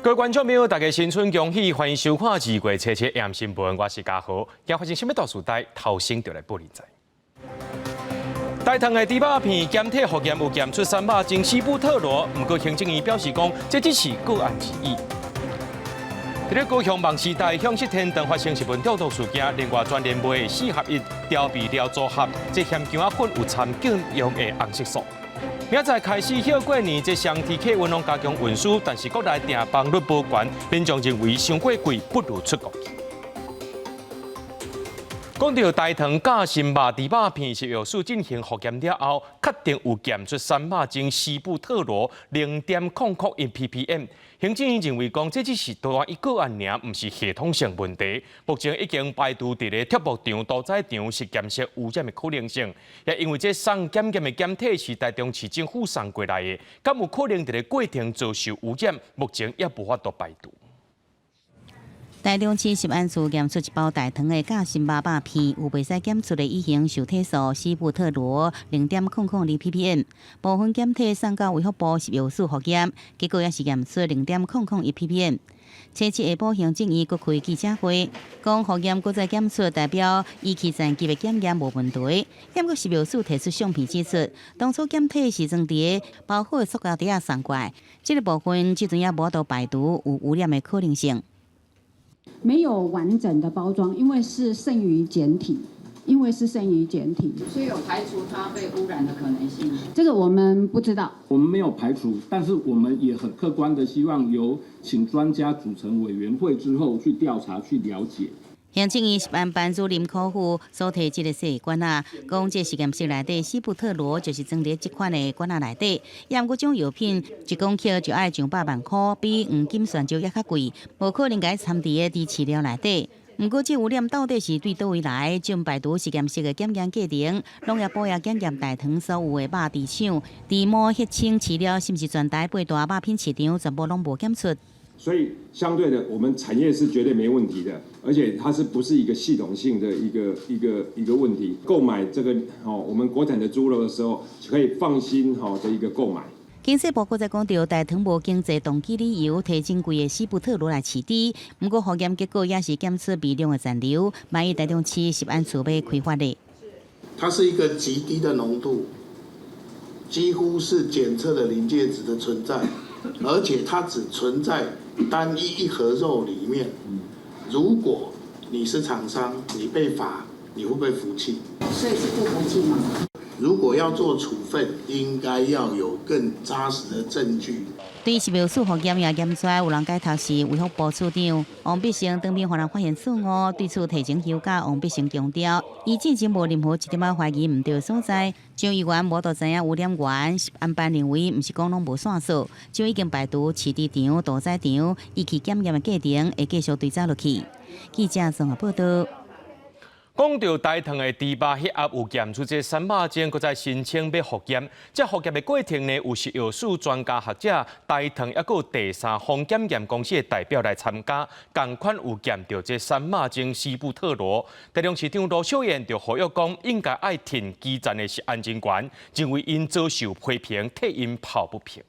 各位观众朋友，大家新春恭喜，欢迎收看2月7日AM新闻，我是嘉豪。今发生什么大事代？头先就来报你知。大肠的猪肉片检体复验有检出3肉精西布特罗，不过行政院表示讲，这只是个案之一。在咧高雄梦时代向7天堂发生食品调度事件，另外专联卖的4合1调味料组合，这咸姜仔粉有掺禁用的红色素。明仔开始休过年，这双体客运动加强运输，但是国内订房率不悬，民众认为伤过贵，不如出国去。讲到大肠假心肉猪肉片是药师进行复验了后，确定有检出3肉精西布特罗0.001 ppm。行政院认为讲，这只是单一个案尔，不是系统性问题。目前已经排除伫咧铁幕场、屠宰场是检测污染的可能性，也因为这送检验的检体是台中市政府送过来的，敢有可能伫咧过程遭受污染？目前也无法度排除。台中市食安处检出一包大肠的假心肉肉片，有袂使检出的乙型受体素西布特罗0.002 ppm， 部分检体送到卫福部食药署复验，结果也是验出0.001 ppm。星期下晡，行政院搁开记者会，讲复验搁再检出，代表仪器残级的检验无问题。验过食药署提出相片指出，当初检体是装伫包好的塑胶袋送过来，这个部分即阵也无度排除有污染的可能性。没有完整的包装，因为是剩余检体，所以有排除它被污染的可能性。这个我们不知道，我们没有排除，但是我们也很客观的希望由请专家组成委员会之后去调查、去了解。行政院食安班主任柯富所提这个细管啊，讲这实验室内底西布特罗就是装伫这款的管啊内底，验各种药品1公克就要上百万块，比黄金泉州也较贵，无可能该掺伫个治疗内底。不过这污染到底是对倒位来？就排除实验室的检验过程，农业部也检验大肠所有的肉猪肠、猪毛、血清饲料，是不是全台8大肉品市场全部拢无检出。所以相对的，我们产业是绝对没问题的，而且它是不是一个系统性的一个问题？购买这个我们国产的猪肉的时候，可以放心的一个购买。经济部搁再讲到，大肠无经济动机理由提珍贵的西布特罗来饲猪，不过复验结果也是检出微量的残留，万一台中市食安处要开发的。它是一个极低的浓度，几乎是检测的临界值的存在，而且它只存在单一盒肉里面。如果你是厂商，你被罚，你会不会服气？所以是不服气吗？如果要做处分，应该要有更扎实的证据。对食药署复验也验出来有人解读是卫福部处长王必成当面互人发现错误，对此提前休假。王必成强调，伊至今无任何一点仔怀疑唔对所在。张议员无都知影污染源，食安班认为唔是讲拢无线索，就已经排除饲猪场、屠宰场，仪器检验的过程会继续追查落去。记者综合报道。讲到大肠的猪肉血压有检出这3肉精，搁再申请要复验。这复验的过程呢，有食药署专家学者、大肠也有第3方检验公司的代表来参加，同款有检到这3肉精西布特罗。台中市长罗秀燕就呼吁讲，应该爱挺基层的食安人员，认为因遭受批评，替因抱不平。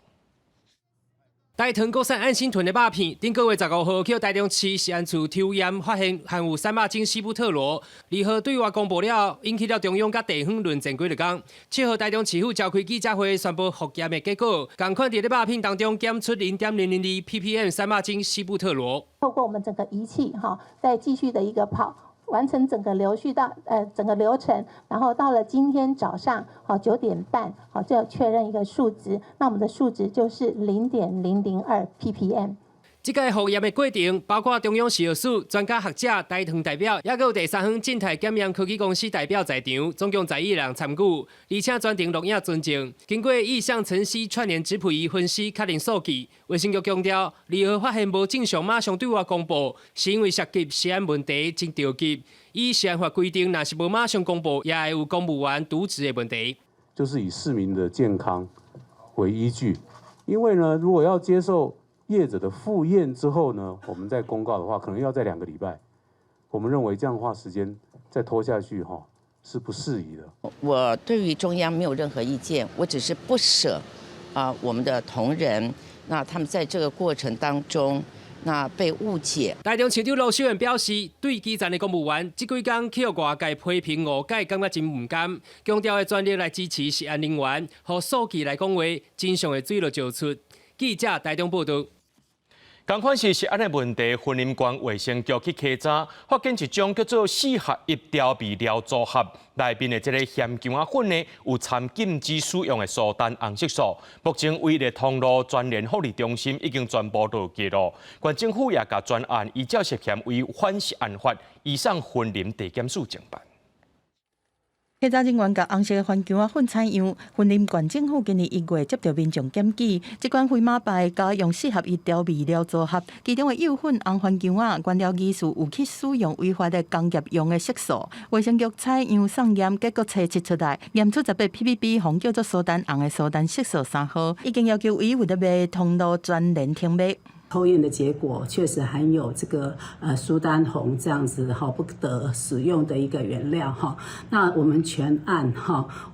大肠国产安心豚的肉片，顶个月15号去台中市食安处抽验，发现含有3肉精西布特罗。2号对外公布了，引起了中央甲地方论战几日天。7号台中市府召开记者会，宣布复验的结果，同款在肉片当中检出0.002 ppm 3肉精西布特罗。透过我们整个仪器再继续的一个跑。完成整个整个流程，然后到了今天早上9点半，就要确认一个数值，那我们的数值就是0.002 ppm。这个复验的过程包括中央食药署专家学者、大肠代表，也有第3方静态检验科技公司代表在场，总共11人参与，而且专程录影存证。经过意向晨曦串联质谱仪分析，确认数据。卫生局强调，2号发现无正常，马上对外公布，是因为涉及食安问题，真着急。以食安法规定，若是无马上公布，也会有公务员渎职的问题。就是以市民的健康为依据，因为呢，如果要接受业者的复验之后呢，我们再公告的话，可能要在2个礼拜。我们认为这样的话，时间再拖下去是不适宜的。我对于中央没有任何意见，我只是不舍我们的同仁那他们在这个过程当中，那被误解。台中市长卢秀燕表示，对基层的公务员这几天去外界批评误解，感觉真唔甘，强调的专力来支持食安人员，和数据来讲话，真相的水就照出。记者台中报道。同款是食安的问题，云林县卫生局去稽查，发现一种叫做四合一调味料组合，内面的这个咸姜仔粉呢，有掺禁止使用的苏丹红色素。目前唯一的通路专联福利中心已经全部都记录，县政府也甲专案依照涉嫌违反食安法，移送云林地检署侦办。稽查人员甲红色番姜仔粉采样，云林县政府今年1月接到民众检举，这款非马牌加用四合一调味料组合，其中的幼粉红番姜仔原料技术有去使用违法的工业用的色素。卫生局采样送验，结果测试出来，验出18 ppb 红叫做苏丹红的苏丹色素3号，已经要求唯一有得卖通路专联停卖。抽验的结果确实含有这个苏丹红这样子不得使用的一个原料哈。那我们全案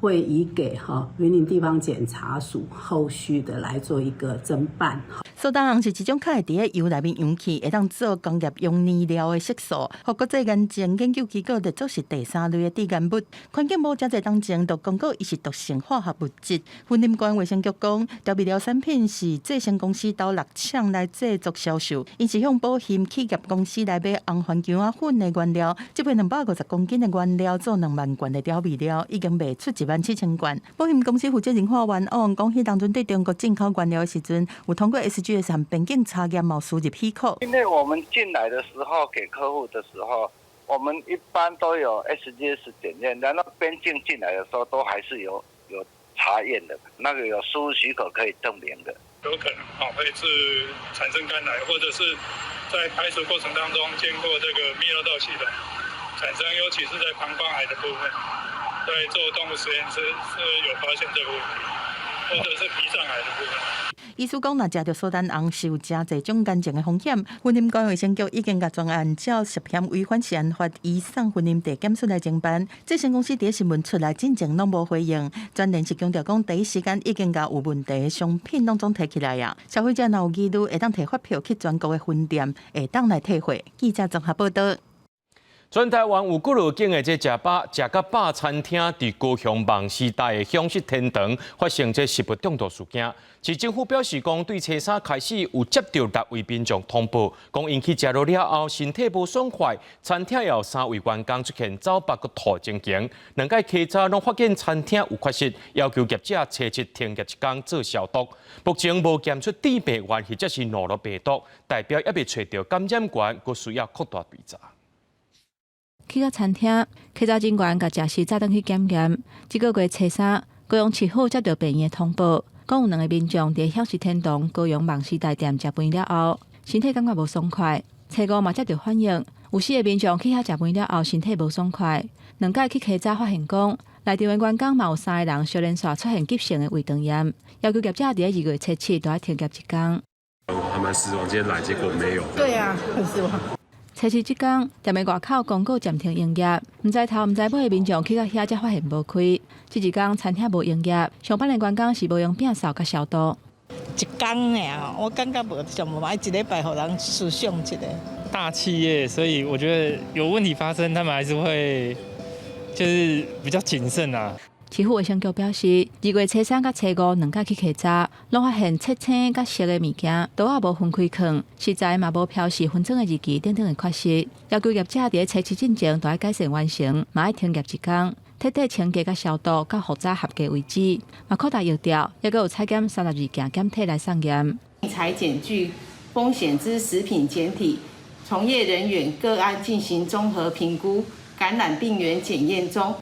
会移给云林地方检察署后续的来做一个侦办。苏丹红是一种可以伫油内面溶去，会当做工业用燃料的色素。和国际研证研究机构列作是第3类的致癌物。环境部遮侪当前就公告伊是毒性化学物质。云林县卫生局讲，调味料产品是制成公司到6厂来制作销售，因是向保险企业公司来买红番姜仔粉的原料，这批250公斤的原料做2万罐的调味料，已经卖出17000罐。保险公司负责人华元昂讲，迄当阵对中国进口原料的时阵，有通过 SGS 和边境查验，冇输入批口。因为我们进来的时候给客户的时候，我们一般都有 SGS 检验，然后边境进来的时候都还是有查验的，那个有输入许可可以证明的。有可能会是产生肝癌，或者是在排除过程当中经过这个泌尿道系统产生，尤其是在膀胱癌的部分，在做动物实验室是有发现这个问题，或者是脾脏癌的部分。医师讲，若食到苏丹红是有真侪种干净的风险。云林县卫生局已经甲专案照涉嫌违反食安法移送云林地检署来侦办。这间公司第一新闻出来，进前拢无回应。专联是强调讲，第一时间已经甲有问题的商品拢总摕起来啊。消费者若有疑虑，会当摕发票去全国的分店，会当来退货。记者综合报道。全台湾有几路景的这食甲饱餐厅，伫高雄梦时代的享食天堂发生这食物中毒事件。市政府表示讲，对初三开始有接到6位民众通报，讲因去食落了后身体无爽快，餐厅也有3位员工出现走饱佮吐情形。2届稽查拢发现餐厅有缺失，要求业者初7停业1天做消毒。目前无检出致病源或者是诺罗病毒，代表也未找到感染源，佫需要扩大追查。去到餐厅，稽查人员甲食时早登去检验。这个月初3，高雄市府接到病院的通报，讲有2个民众伫享食天堂高雄梦时代店食饭了后，身体感觉无爽快。初5嘛接到反映，有4个民众去遐食饭了后，身体无爽快。2届去稽查发现讲，内场的员工嘛有3个人小连续出现急性的胃肠炎，要求业者伫2月初7都要停业1天。还蛮失望，今天来结果没有。对啊，很失望。初7这天，店的外口公告暂停营业，唔知头唔知尾的民众去到遐才发现无开。这一天餐厅无营业，上班的员工是无用摒扫甲消毒。一天呀，我感觉无上无买1礼拜，互人思想一下。大企业，所以我觉得有问题发生，他们还是会就是比较谨慎啊。市府卫生局表示，2月初3甲初52届去稽查，拢发现切青甲熟的物件，刀也无分开放，食材嘛无标示分装的日期等等的缺失，要求业者伫初7进前都要改善完成，嘛要停业1天，彻底清洁甲消毒，到复杂合格为止。嘛扩大疫调，也有采检32件检体来送验。采检具风险之食品检体，从业人员个案进行综合评估，感染病原检验中。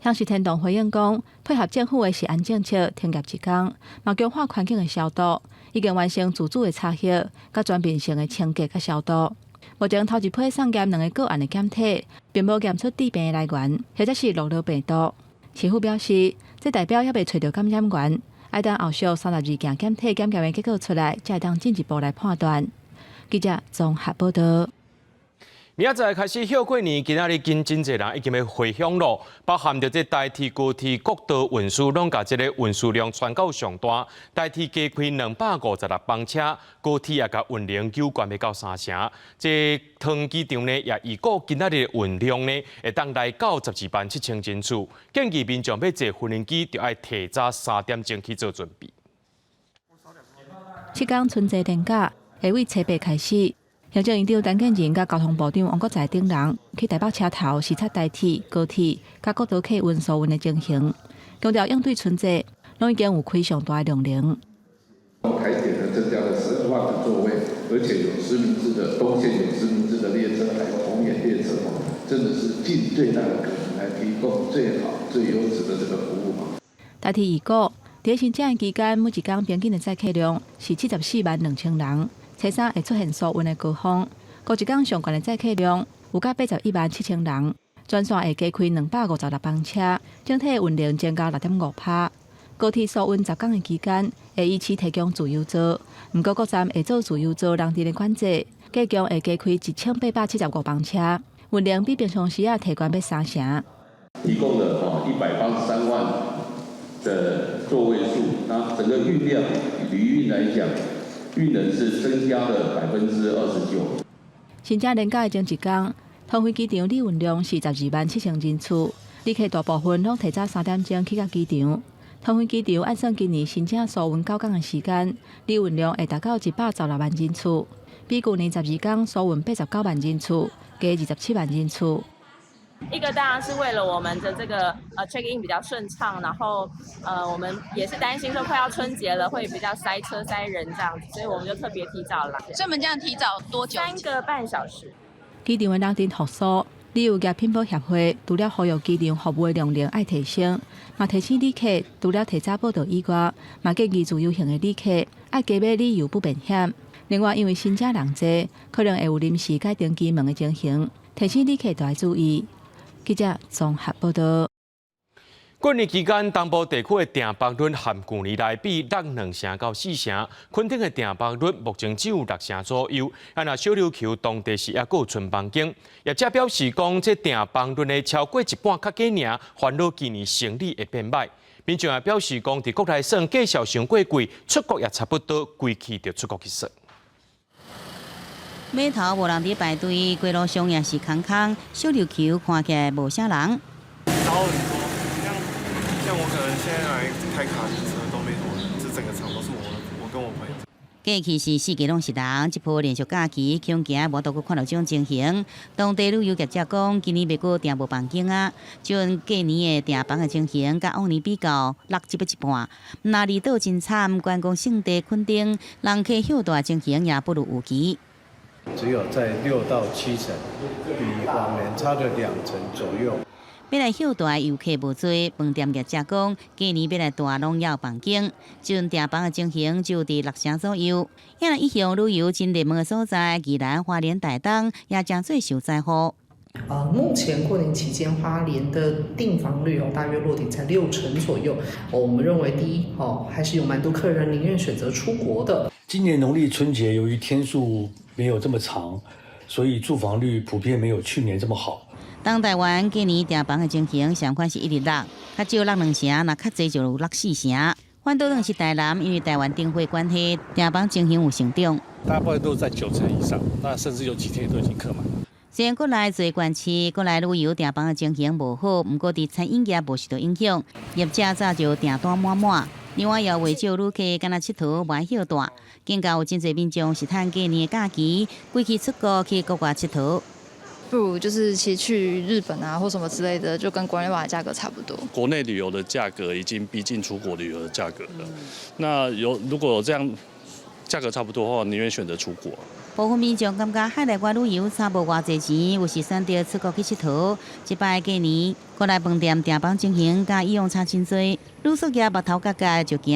享食天堂回应讲，配合政府的食安政策，停业1天，嘛强化环境的消毒，已经完成自主的查核，甲全面性的清洁甲消毒。目前头一批送检2个个案的检体，并无检出致病的来源，或者是诺罗病毒。市府表示，这代表还未找到感染源，要等后续32件检体检验的结果出来，才会当进一步来判断。记者综合报道。明仔载开始休过年，今仔日真侪人已经要回乡咯，包含着这台铁、高铁各道运输，拢甲这个运输量传到上大。台铁加开256班车，高铁也甲运量9关要到3成。这桃机场呢，也预估今仔日运量呢会当来到127000人次。建议民众要坐无人机，就要提早3点钟去做准备。7天春节连假会为初8开始。行政院长陈建仁甲交通部长王国材等人去台北车头视察台铁、高铁甲各岛客运疏运的情形，强调应对春节，拢已经有开上大的量能。台铁呢增加了12万个座位，而且有实名制的东线有实名制的列车，还有红眼列车真的是尽最大的可能来提供最好、最优质的这个服务台铁预估，在新正期间，每一天平均的载客量是742000人。初3会出现疏运的高峰，高一天上悬的载客量有到817000人，全线会加开256班车，整体运量增加6.5%。高铁疏运10天的期间会依次提供自由座，不过各站会做自由座人阵的管制，计共会加开1875班车，运量比平常时提高要3成。提供了183万的座位数，那整个运量旅运来讲。运能是增加了29%。新正连假的前一天，桃园机场的运量是127000人次，旅客大部分拢提早3点钟去到机场。桃园机场按算今年新正疏运9天的时间，旅运量会达到116万人次，比去年12天疏运89万人次，加27万人次。一个当然是为了我们的这个check in 比较顺畅，然后我们也是担心说快要春节了会比较塞车塞人这样子，所以我们就特别提早来。所以我们这样提早多久？3个半小时。机场的人阵复苏，旅游业品保协会除了呼吁机场服务的量能爱提升，嘛提醒旅客除了提早报到以外，嘛建议自由行的旅客爱加买旅游不便险。另外，因为新车人多，可能会有临时改登机门的情形，提醒旅客都要注意。记者综合报道。过年期间，东部地区的订房率和去年来比落2成到4成，垦丁的订房率目前只有6成左右。那小琉球当地是还有存房间，业者表示讲，这订房率呢超过一半较低尔，烦恼今年生意会变歹。民众也表示讲，伫国内算介绍上过贵，出国也差不多贵去就出国去算。码头无人伫排队，街路上也是空空。小琉球看起来无啥人。少很多，像我可能现在来开卡丁车都没什么人，这整个场都是我跟我朋友。过去是四界拢是人，这波连续假期恐惊无多过看到这种情形。当地旅游业者讲，今年袂过订无房间啊，就过年的订房的情形，甲往年比较落一半。那离岛真惨，观光胜地垦丁，人客休大情形也不如预期。只有在6到7成，比往年差了2成左右。要来休大游客无多，饭店业者讲，今年要来大拢要房间，就订房的情形就伫6成左右。因为一向旅游真热门的所在，宜兰、花莲、台东也将最受灾祸。目前过年期间，花莲的订房率大约落点在6成左右。我们认为第一还是有蛮多客人宁愿选择出国的。今年农历春节由于天数没有这么长，所以住房率普遍没有去年这么好。当台湾今年订房的情形，上款是1日落，较少落2成，若较侪就落4成。反倒是台南，因为台湾订货关系，订房情形有成长。大部分都在9成以上，那甚至有几天都已经客满。虽然国内侪县市国内旅游订房的情形无好，不过伫餐饮业无受到影响，业者早就订单满满。另外，也为少旅客敢若佚佗玩休大，更加有真侪民众是趁过年的假期，规期出国去国外佚佗。不如就是其实去日本啊或什么之类的，就跟国内玩的价格差不多。国内旅游的价格已经逼近出国旅游的价格了。那如果有这样价格差不多的话，宁愿选择出国。部分民众感觉海内外旅游差无偌济钱，有时选择出国去佚佗。即摆过年，国内饭店订房情形甲以往差真多，旅宿业目头角角就惊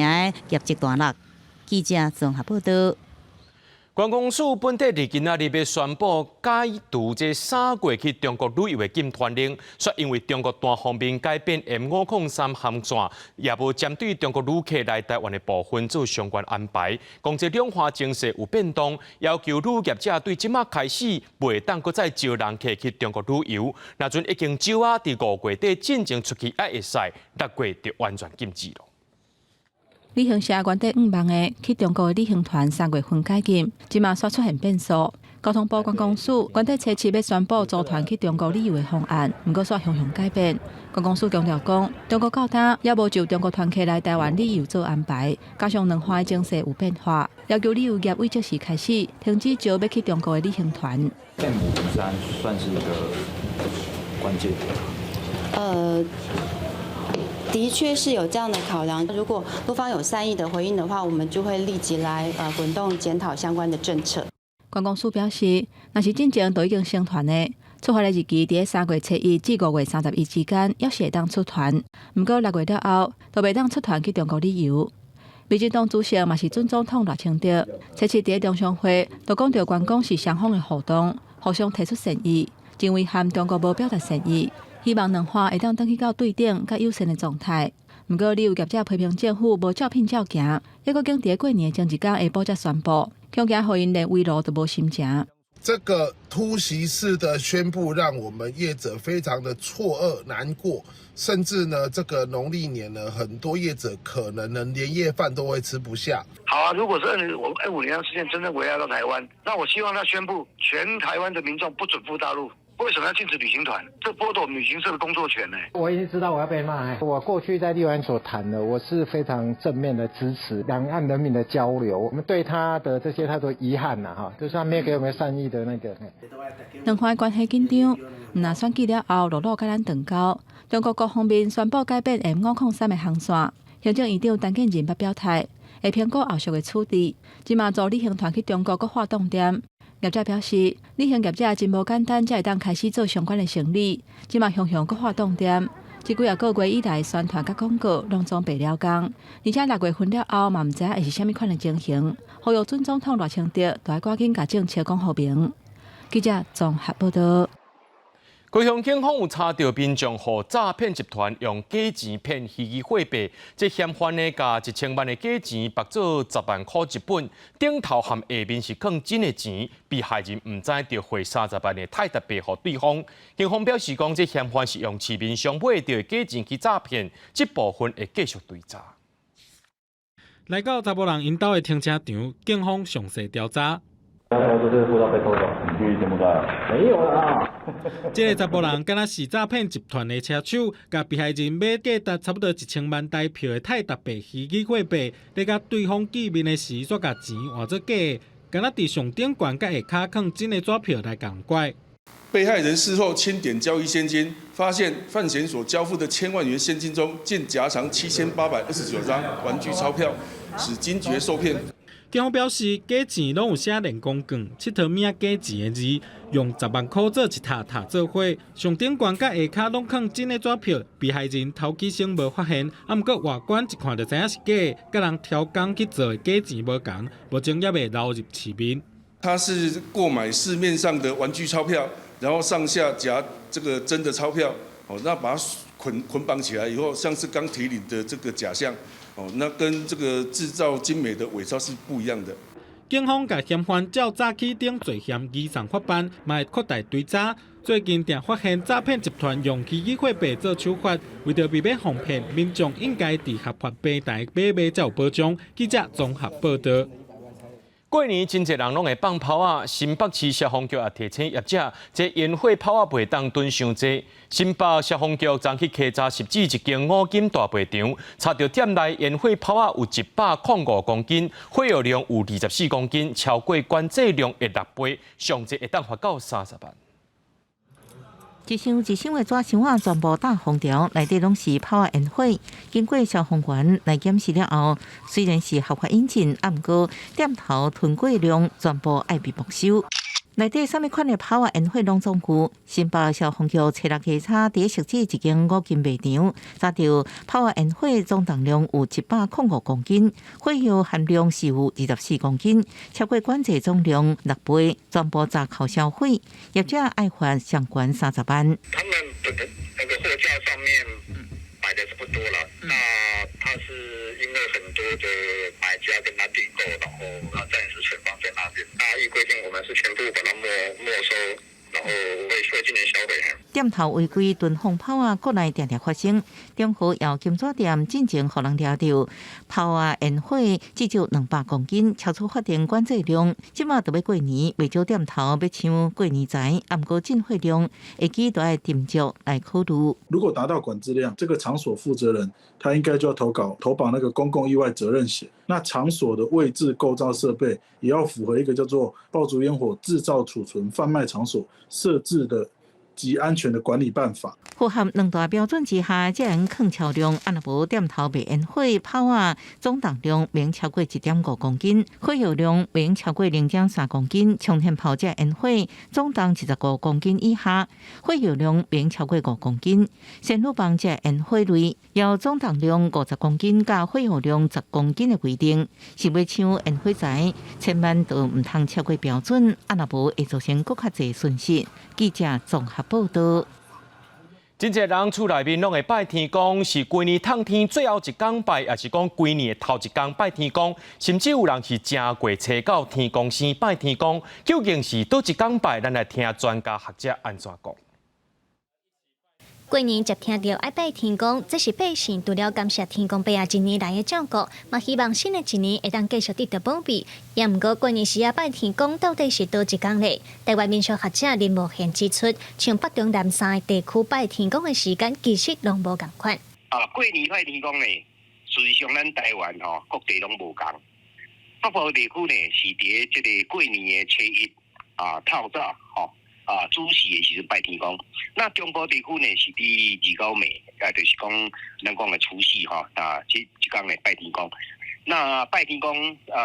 业绩大落。记者综合报道。观光署本地日今仔日要宣布解除这3月去中国旅游的禁团令，说因为中国单方面改变 M503航线，也无针对中国旅客来台湾的部分做相关安排，讲这两化情势有变动，要求旅业者对即马开始袂当搁再招人客去中国旅游，那阵已经招啊，伫5月底进前出去还会使，6月就完全禁止了。旅行社原底5万个去中国的旅行团3月份解禁，即马煞出现变数。交通部观光署原底初7要宣布组团去中国旅游的方案，不过煞向改变。观光署强调讲，中国到今也无就中国团客来台湾旅游做安排，加上两岸的情势有变化，要求旅游业为即时开始停止招要去中国的旅行团。M503算是一个关键。的确是有这样的考量。如果多方有善意的回应的话，我们就会立即来滚动检讨相关的政策。观光署表示，若是进前都已经成团的，出发的日期伫3月7日至5月31之间，也是会当出团。不过6月了后，都袂当出团去中国旅游。民进党主席嘛是准总统赖清德，初7伫中常会都讲到观光是双方的互动，互相提出善意，认为和中国无表达善意。希望两岸会当转去到对等、较友善的状态。不过，旅游业者批评政府无照片照行，抑搁经伫过年前一天下晡才宣布，恐惊互因连围路都无心情。这个突袭式的宣布，让我们业者非常的错愕、难过，甚至呢，这个农历年呢，很多业者可能呢年夜饭都会吃不下。好啊，如果是25年事件真正危害到台湾，那我希望他宣布全台湾的民众不准赴大陆。为什么要禁止旅行团？这剥夺我们旅行社的工作权呢？我已经知道我要被骂。我过去在立法院所谈的，我是非常正面的支持两岸人民的交流。我们对他的这些太多遗憾了哈，就是他没有给我们善意的那个。两岸关系紧张，唔那选举了后，陆陆甲咱断交。中国各方面宣布改变 M503的航线，行政院长陈建仁捌表态，会评估后续的处置。即马做旅行团去中国搁发动点。业者表示，旅行业者真无简单，才会当开始做相关的生意。即马向搁发动点，这几个月以来宣传甲广告拢总白了工，而且6月份了后嘛，唔知会是虾米款的情形。呼吁准总统赖清德都要赶紧甲政策讲好明。记者综合报道。高雄警方有查到民众和诈骗集团用假钱骗虚拟货币，这嫌犯呢，甲1000万的假钱绑做10万块一本，顶头含下面是放真的钱，被害人唔知就汇30万的泰达币给对方。警方表示讲，这嫌犯是用市面上买到的假钱去诈骗，这部分会继续追查。来到查甫人因兜的停车场，警方详细调查。我说这个护照被偷走，你去柬埔寨？没有啦。这个查甫人敢若是诈骗集团的车手，甲被害人买价值差不多1000万台票的泰达币虚拟货币，咧甲对方见面的时，煞甲钱换做假的，敢若伫上顶悬甲下骹放真的纸票来共怪。被害人事后清点交易现金，发现犯嫌所交付的1000万元现金中，竟夹藏7829张玩具钞票，使惊觉受骗。警方表示，假钱拢有写人工卷，7套名假钱的字，用10万块做一沓做伙，上顶悬甲下骹拢放真的纸票。被害人头起先无发现，毋过外观一看就知影是假，甲人挑工去做的假钱无共，目前也未流入市面。他是购买市面上的玩具钞票，然后上下夹这个真的钞票，那把它捆绑起来以后，像是刚提领的这个假象。那跟这个制造精美的伪钞是不一样的。警方甲嫌犯照早起顶罪嫌移送法办，嘛会扩大追查。最近定发现诈骗集团用虚拟货币做手法，为着避免防骗，民众应该伫合法平台买卖才有保障。记者综合报道。过年真侪人拢会放炮啊！新北市消防局也提醒业者，这烟火炮啊袂当囤伤济。新北消防局昨去稽查10指一间五金大卖场，查到店内烟火炮啊有105公斤，火药量有24公斤，超过管制量的6倍，上济会当罚到30万。一箱的纸箱啊，全部大封条，内底拢是炮啊烟火。经过消防员来检视了后，虽然是合法引进，毋过店头囤货量全部爱被没收。内底啥物款的炮啊烟火拢总有。新北消防局初六稽查伫设置一间五金卖场，查到炮啊烟火总重量有105公斤，火药含量是有24公斤，超过管制总量6倍，全部砸扣销毁，业者爱罚相关30万。他们的那个货架上面摆的是不多了，那他是因为很多的买家跟他订购，然后暂时存放在那边。那依规定，我们是全部把它没收，然后为今年销毁。店头违规囤放炮啊，国内常常发生。中和要金纸店进前互人抓到炮啊烟火至少200公斤，超出法定管制量。即马就要过年，未少店头要抢过年财，毋过进货量会记都要斟酌来考虑。如果达到管制量，这个场所负责人他应该就要投保那个公共意外责任险。那场所的位置、构造、设备也要符合一个叫做爆竹烟火制造、储存、贩卖场所设置的及安全的管理办法。符合2大标准之下，才能抗超量。若无店头卖烟火炮啊，总重量免超过1.5公斤，火药量免超过0.3公斤。冲天炮这烟火总重15公斤以下，火药量免超过5公斤。仙女棒这烟火类要总重量50公斤，加火药量10公斤的规定。是要抢烟火财，千万都唔通超过标准，若无会造成更较侪损失。记者综合报道。真侪人厝内面拢会拜天公，是规年烫天最后一天拜，也是讲规年的头一天拜天公，甚至有人是正过初9天公生拜天公，究竟是倒一天拜？咱来听专家学者安怎讲。过年接听到爱拜天公，这是百姓除了感谢天公伯爷一年来的照顾，嘛希望新的一年会当继续得到保庇。也毋过过年时啊拜天公到底是倒一天呢？台湾民俗学者林茂贤指出，像北中南3个地区拜天公的时间其实拢无共款。过年拜天公呢，事实上咱台湾各地拢无共。北部地区呢是伫即个过年的初1透早主事的时阵拜天公，那中部地区呢是伫29暝，就是讲咱讲的除夕这天呢拜天公。那拜天公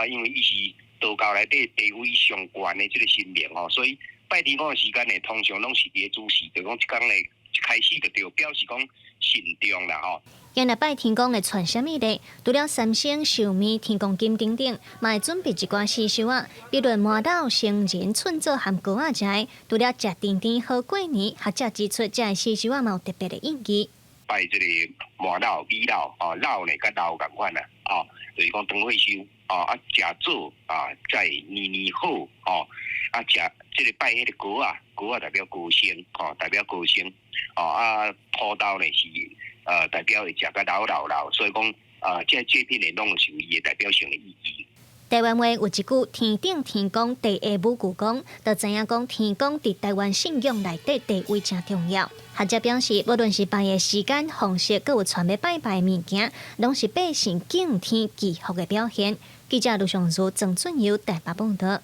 因为伊是道教内底地位上悬的这个神明所以拜天公的时间呢，通常拢是伫主事，就讲这天呢一开始就对表示讲慎重啦今日拜天公会传什么呢？除了三牲、寿面、天公金等等，嘛会准备一寡习俗啊，比如麻豆、成人、春枣和糕仔食。除了食甜甜好过年，学者指出，这习俗啊嘛有特别的意义。拜这个麻豆、米豆豆呢，甲豆共款就是讲当岁收食枣在年年好食这个拜迄个糕仔代表高升代表高升土豆呢是。代表会食个老，所以讲这品呢拢是有伊的代表性的意义。台湾话有一句"天顶天公地下母舅公"，就知影讲天公伫台湾信仰内底地位真重要。学者表示，无论是拜的时间、方式，各有传要拜的物件，拢是百姓敬天祈福的表现。记者卢尚如、郑俊友台北报道。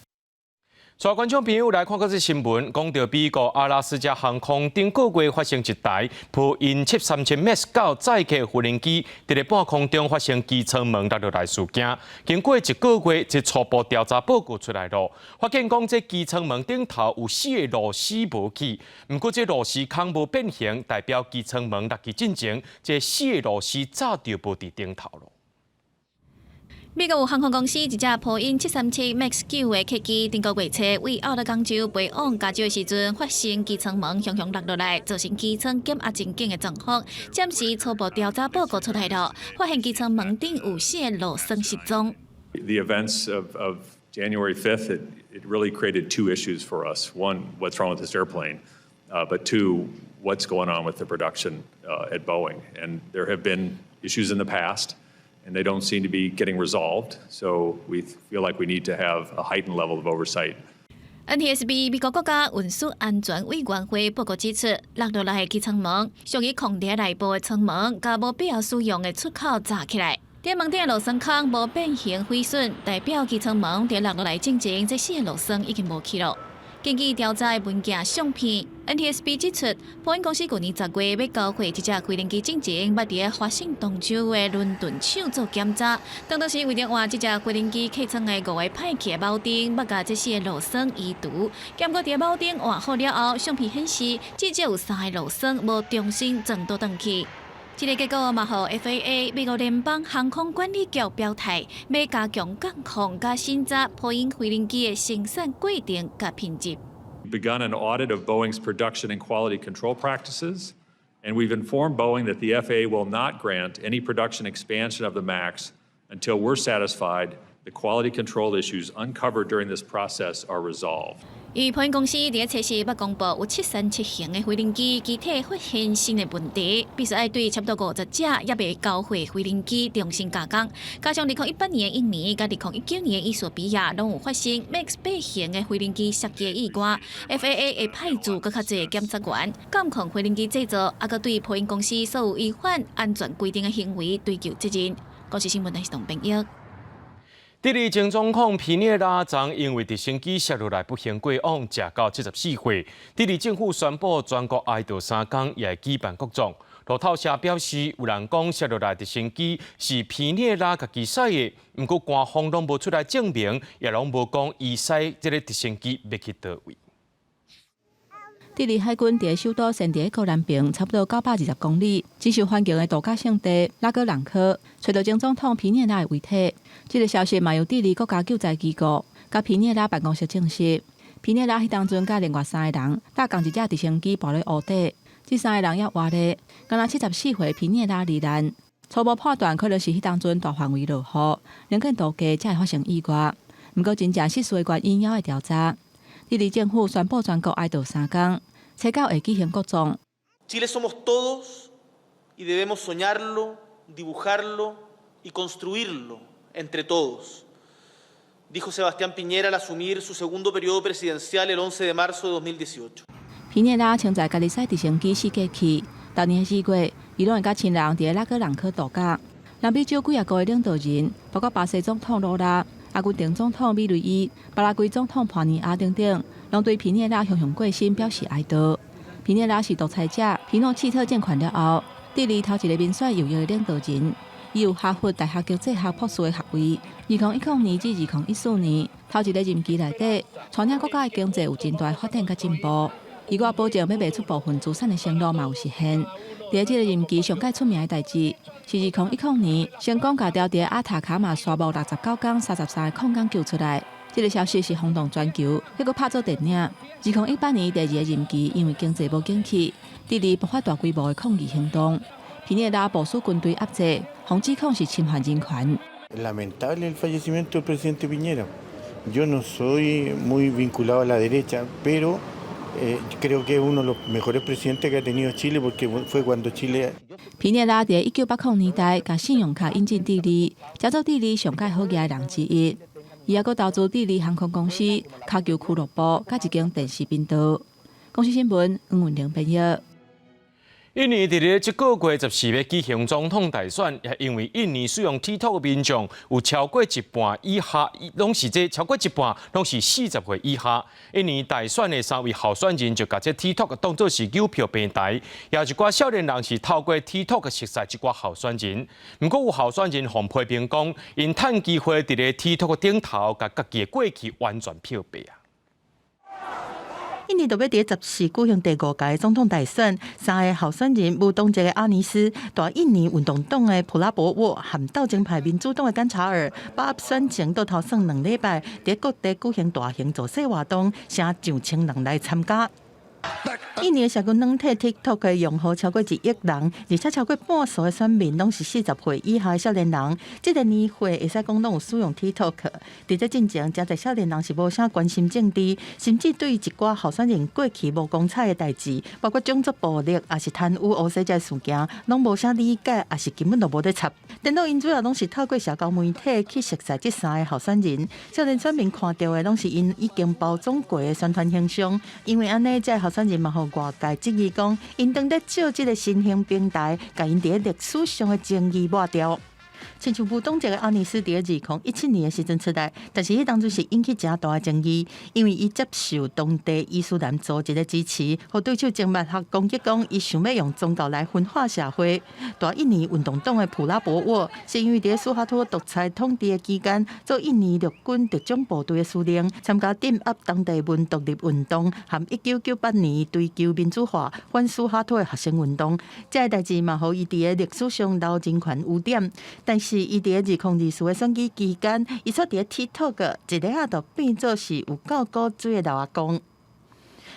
带观众朋友来看这则新闻，讲到美国阿拉斯加航空顶个月发生一台波音737 MAX 9载客无人机伫咧半空中发生机舱门落落来事件。经过1个月，一初步调查报告出来了，发现讲这机舱门顶头有4个螺丝无去，不过这螺丝孔无变形，代表机舱门落去进前，这4个螺丝早就无伫顶头了。美国有航空公司一架波音737 MAX 9的客机，顶个月初为澳大港州飞往加州的时阵，发生机舱门向落落来，造成机舱减压真紧的状况。暂时初步调查报告出来了，发现机舱门顶有4个螺栓失踪。The events of January 5th, it really created 2 issues for us. One, what's wrong with this airplane? But 2, what's going on with the production at Boeing? And there have been issues in the past.And they don't seem to be getting resolved, so we feel like we need to have a heightened level of oversight. NTSB 美国国家运输安全委员会报告指出，落落来的机舱门属于空调内部的舱门，甲无必要使用的出口扎起来。在门顶的螺栓孔无变形毁损，代表机舱门在落落来进前，这4个螺栓已经无去了。根据调查的文件相片 ，NTSB 指出，波音公司去年10月要交回一只飞轮机进前，捌伫发生东州的伦敦厂做检查，当时为着换这只飞轮机客舱的5个歹去的铆钉，捌甲这些螺栓移除，结果伫铆钉换好了后，相片显示至少有3个螺栓无重新装倒转去。这个结果嘛，互 FAA 美国联邦航空管理局表态，要加强监控甲审查波音飞轮机的生产过程甲品质。Begun an audit of Boeing's production and quality control practices, and we've informed Boeing that the FAA will not grant any production expansion of the MAX until we're satisfied the quality control issues uncovered during this process are resolved. 波音公司伫测试捌公布有737型的飞轮机机体发现新的问题，必须要对差不多50只也未交回飞轮机重新加工。加上2018年的印尼甲2019年的伊索比亚拢有发生 MAX 8型的飞轮机设计意外 ，FAA 会派驻更较侪检察员监控飞轮机制造，还佮对波音公司所有违反安全规定的行为追究责任。国际新闻台是董炳益。第二前总统皮涅拉昨因为直升机摔落来不幸过往，食到74岁。第二政府宣布全国哀悼3天，也举办国葬。路透社表示，有人讲摔落来直升机是皮涅拉家己驶的，不过官方拢无出来证明，也拢无讲伊驶这个直升机要去倒位。第二海军伫首都身伫高南平，差不多920公里，只受欢迎的度假胜地拉格朗科，找到前总统皮涅拉的遗体。这个消息嘛由第二国家救灾机构甲皮涅拉办公室证实。皮涅拉迄当阵甲另外3个人搭共一只直升机墜落湖底，这3个人也活咧。敢若74岁皮涅拉罹难，初步判断可能是迄当阵大范围落雨，能见度低才会发生意外。不过真正失事的原因还会调查。第二政府宣布全国哀悼3天。7号会举行国葬。Chile somos todos y debemos soñarlo, dibujarlo y construirlo entre todos, dijo Sebastián Piñera al asumir su segundo periodo presidencial el 11 de marzo de 2018. 皮涅拉曾在家己驶直升机4架去，当年4月，伊拢会甲亲人伫拉格朗科度假。南美洲几啊个领导人，包括巴西总统卢拉、阿根廷总统米雷伊、巴拉圭总统帕尼亚等等。拢对皮涅拉雄雄过身表示哀悼。皮涅拉是独裁者，皮诺契特政权了后，第二头一个民选右翼的领导人。伊有哈佛大学经济学博士的学位。2010年至2014年，头一个任期内底，带领国家的经济有真大发展甲进步。伊我保证要卖出部分资产的承诺嘛有实现。第这个任期上界出名的代志，是2010年成功甲掉伫阿塔卡马沙漠69天33个矿工救出来。这个消息是轰动全球，还佫拍做电影。2018年第二个任期，因为经济无景气，第二爆发大规模的抗议行动。皮涅拉部署军队压制，防指控是侵犯人权。Lamentable el fallecimiento del presidente Piñera. Yo no soy muy vinculado a la derecha, pero creo que es uno de los mejores presidentes que ha tenido Chile, porque fue cuando Chile. 皮涅拉伫1980年代，甲信用卡引进第二，加做第二上界好业人之一。伊还佫投资第二航空公司、卡球俱乐部，甲一间电视频道。公司新闻黄文玲编译。印尼伫咧这个月14日举行总统大选，也因为印尼使用 TikTok 的民众有超过一半以下，拢是超过一半拢是40岁以下。印尼大选的3位候选人就把这 TikTok 当作是邮票平台，也有一寡少年人是透过 TikTok 熟悉一寡候选人。不过有候选人互批评讲，因趁机会伫咧 TikTok 顶头，甲家己的过去完全漂白啊。印尼就要伫14举行第5届总统大选，3个候选人无党籍的阿尼斯、大印尼运动党的普拉博沃和斗争派民主党的甘查尔，把选前都头算2礼拜，伫各地举行大型造势活动，请上千人来参加。印尼的社群软体 TikTok 的用户超过1亿人，而且超过半数的选民拢是40岁以下的少年人。这个年会会使讲拢有使用 TikTok。伫这进前，真侪少年人是无啥关心政治，甚至对一寡候选人过去无光彩的代志，包括种族暴力，也是贪污、污洗这事件，拢无啥理解，也是根本就无在插。电脑因主要拢是透过社交媒体去熟悉这3个候选人。少年选民看到的拢是因已经包装过的宣传形象，因为安尼这候选人嘛，互外界质疑讲，因当咧借这个新兴平台，甲因伫历史上的争议抹掉。亲像舞动这个安妮斯伫2017年的时阵出来，但是迄当阵是引起真大的争议，因为伊接受当地伊斯兰组织的支持，和对手经脉学攻击讲，伊想要用宗教来分化社会。大印尼运动党的普拉博沃是因为伫苏哈托独裁统治的期间，做印尼陆军特种部队的司令，参加镇压当地民独立运动，和1998年追求民主化反苏哈托的学生运动。这个代志嘛，互伊伫历史上留人权污点。但是伊伫2024的选举期间，伊出伫 TikTok 一日就变作是有够古锥的老阿公。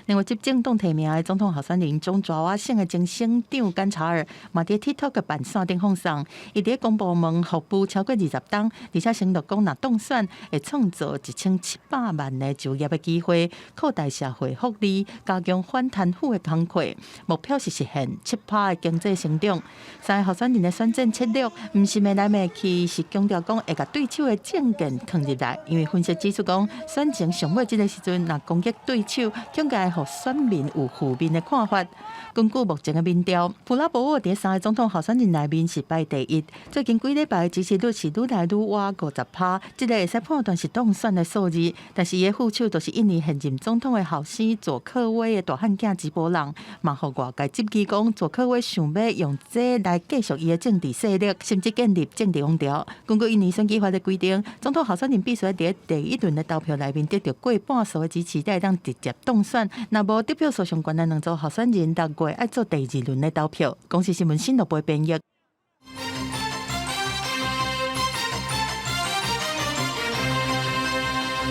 另外，执政党提名的总统候选人中爪哇省的前省长甘查尔，嘛伫 TikTok 版线顶放送，伊伫公部门服务超过20档，而且承诺讲，若当选会创造1700万的就业的机会，扩大社会福利，加强反贪腐的工作，目标是实现7%的经济成长。三个候选人的选战策略，毋是眉来眉去，是强调讲会甲对手的政见放入来，因为分析指出讲，选情上尾这个时阵，若攻击对手，恐该互选民有负面的看法。根据目前的民调，普拉博沃伫3个总统候选人内面是排第1。最近几礼拜的支持率是愈来愈挖50%，这个会使判断是当选的数字。但是伊的副手就是印尼现任总统的后生佐科威的大汉囝吉波人，嘛互外界质疑讲，佐科威想要用这来继续伊的政治势力，甚至建立政治王朝。根据印尼选举法的规定，总统候选人必须伫第1轮的投票内面得到过半数的支持，才会当直接当选。若无得票数相关的两组候选人6月要做第2轮的投票。公司新闻新闻部编译。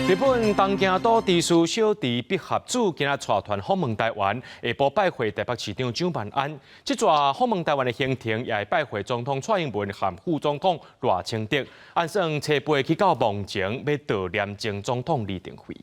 日本东京都知事小池百合子今日带团访问台湾，下晡拜会台北市长蒋万安。这座访问台湾的行程也会拜会总统蔡英文和副总统赖清德，按算车飞去到梦前要悼念前总统李登辉。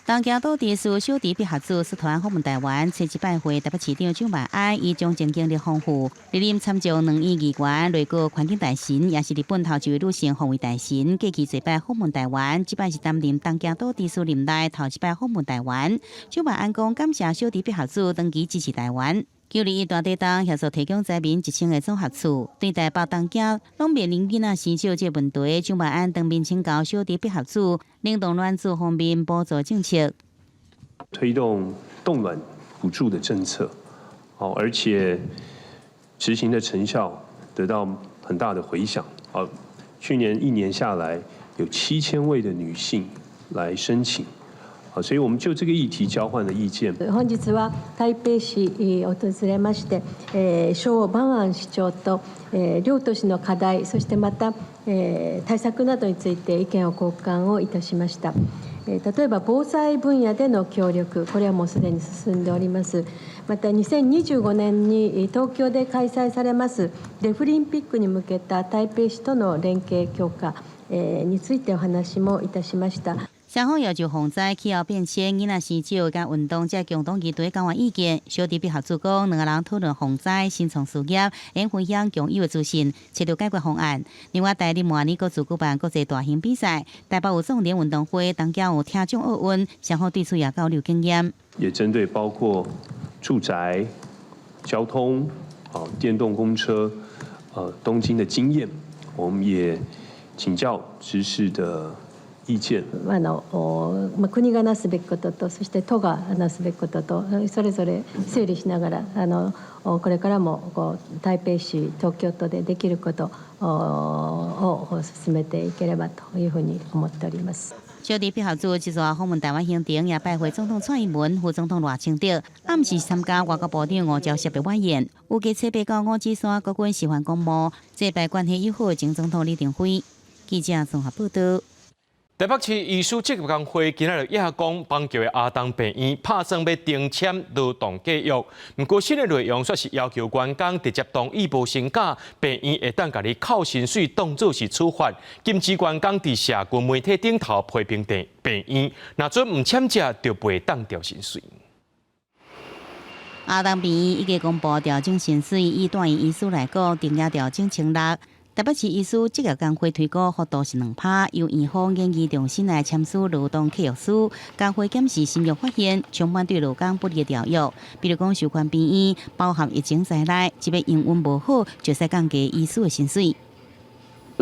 东京都知事小池百合子率团访问台湾，初次拜会台北市长蒋万安，伊将前经历丰富，历任参照2亿议员、内阁环境大臣，也是日本头一位女性防卫大臣。过去侪摆访问台湾，这摆是担任东京都知事任内头一摆访问台湾。蒋万安讲感谢小池百合子长期支持台湾。旧日伊大地东协助提供灾民1000个综合厝，对台北东京拢面临囡仔生少这问题，蒋万安当面请教小池百合子领导卵子方面补助政策，推动冻卵补助的政策，而且执行的成效得到很大的回响。去年1年下来，有7000位的女性来申請。所以我们就这个议题交换了意見。本日は台北市を訪れまして、蒋万安市長と、両都市の課題、そしてまた、対策などについて意見を交換をいたしました。例えば防災分野での協力、これはもうすでに進んでおります。また2025年に東京で開催されますデフリンピックに向けた台北市との連携強化についてお話もいたしました。双方要就防灾、气候变迁、囡仔生少甲运动这共同议题交换意见。小池百合子讲，两个人讨论防灾、新创事业，并分享共有的资讯，找到解决方案。另外，台日明年各自举办国际大型比赛，台北有重点运动会，东京有听障奥运，双方对此也交流经验。也针对包括住宅、交通、电动公车、东京的经验，我们也请教知识的意見。国がなすべきことと、そして都がなすべきことと、それぞれ整理しながらこれからも台北市、東京都でできることを進めていければというふうに思っております。小池百合子这次访问台湾行程也拜会总统蔡英文、副总统赖清德，暗时参加外交部长吴钊燮的晚宴。有计车飞到五指山国军示范公墓，祭拜关系友好前总统李登辉。记者综合报道。台北市医师职业工会今日亚公邦桥的阿东病院拍算要订签劳动契约，不过新的内容却是要求员工直接同意无薪假，病院会当甲你扣薪水当作是处罚。禁止员工伫社群媒体顶头批评病院，若准唔签者就袂当调薪水。阿东病院已经公布调整薪水，以大医医师来讲，定价调整1,600。台北市医师职业工会推高幅度是2%，由院方建议重新来签署劳动契约书。工会检视新约发现，充满对劳工不利的条约，比如讲受款病院包含疫情在内，即便营运无好，就使降低医师的薪水。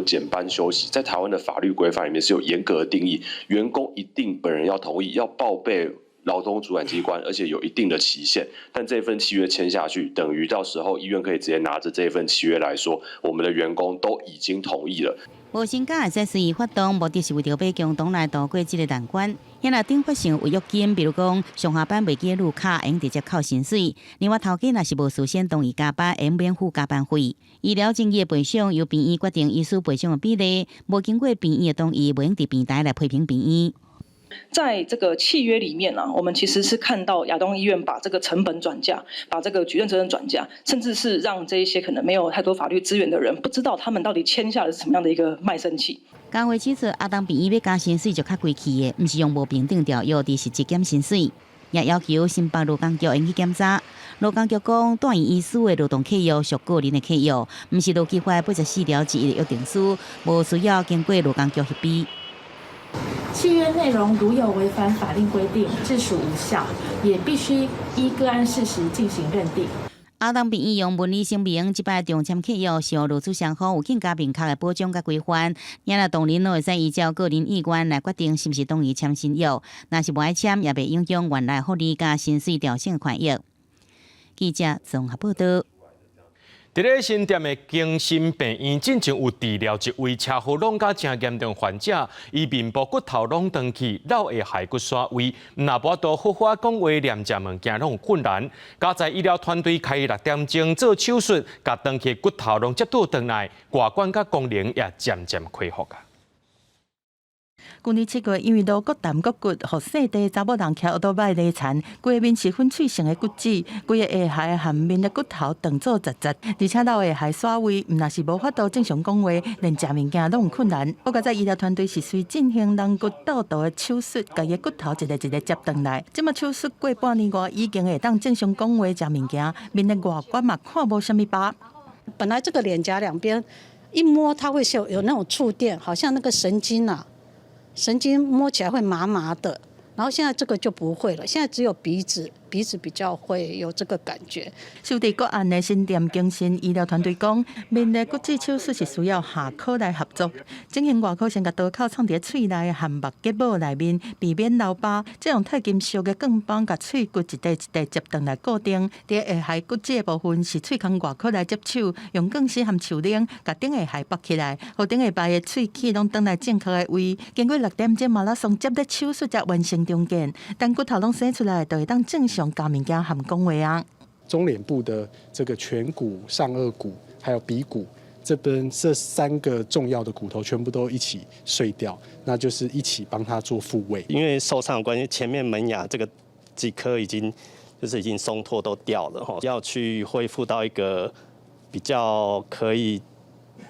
减班休息，在台湾的法律规范里面是有严格的定义，员工一定本人要同意，要报备劳动主管机关，而且有一定的期限。但这份契约签下去，等于到时候医院可以直接拿着这份契约来说，我们的员工都已经同意了。无薪假会使随意发动，目的是为着要共同来度过这个难关。现在顶发生违约金，比如讲上下班未记录卡，用直接扣薪水；另外头家若是无事先同意加班，用免付加班费。医疗争议的赔偿由病院决定医师赔偿的比例，无经过病院的同意，无用伫平台来批评病院。在这个契约里面我们其实是看到亚东医院把这个成本转嫁，把这个举证责任转嫁，甚至是让这一些可能没有太多法律资源的人，不知道他们到底签下的是什么样的一个卖身契。工会指出，亚东病院要加薪水就较贵气的，不是用无平等条约的实质减薪水，也要求新北劳工局应去检查。劳工局讲，单以医师的劳动契约属个人的契约，不是劳基法84条之一的约定书，无需要经过劳工局核备。契约内容如有违反法令规定，自属无效，也必须依个案事实进行认定。亚东病院用文理声明，即摆重签契约是由劳资双方有更加明确的保障甲规范，也若当然都会使依照个人意愿来决定是不是同意签新约，若是无爱签，也袂影响原来福利甲薪水调整的权益。记者综合报道。伫咧新店的精神病院，进前有治疗一位车祸弄甲真严重患者，伊面部骨头拢断去，脑下骸骨刷位，若无多好好讲话、念食物件拢有困难。加在医疗团队开6点钟做手术，甲断去骨头拢接倒转来，外观甲功能也渐渐恢复啊。去年7月，因为颅骨淡骨骨，互细地查某人骑奥多摆勒残，规面是粉碎性的骨折，规个下颌含面的骨头断做杂杂，而且脑下颌刷位，毋若是无法度正常讲话，连食物件拢有困难。不过在医疗团队是随进行人骨倒倒的手术，把伊骨头一个一个接转来。即马手术过半年外，已经会当正常讲话、食物件，面的外观嘛看无啥物疤。本来这个脸颊两边一摸，它会有那种触电，好像那个神经摸起来会麻麻的，然后现在这个就不会了，现在只有鼻子比较会有这个感觉。受地个案的新店精神医疗团队讲，面的骨折手术是需要下颌来合作，进行外科先甲刀口创伫喙内含目结膜内面，避免留疤。再用钛金属的钢棒甲喙骨一块一块接转来固定。伫下颌骨折的部分是喙孔外口来接手，用钢丝含手链甲顶下颌绑起来，互顶下排的喙齿拢转来正确的位。经过6点钟马拉松接力手术才完成重建，等骨头拢生出来，就会当正常加物件含讲话啊。中脸部的这个颧骨、上颚骨还有鼻骨这边这3个重要的骨头全部都一起碎掉，那就是一起帮他做复位。因为受伤的关系，前面门牙这个几颗已经松脱都掉了哈，要去恢复到一个比较可以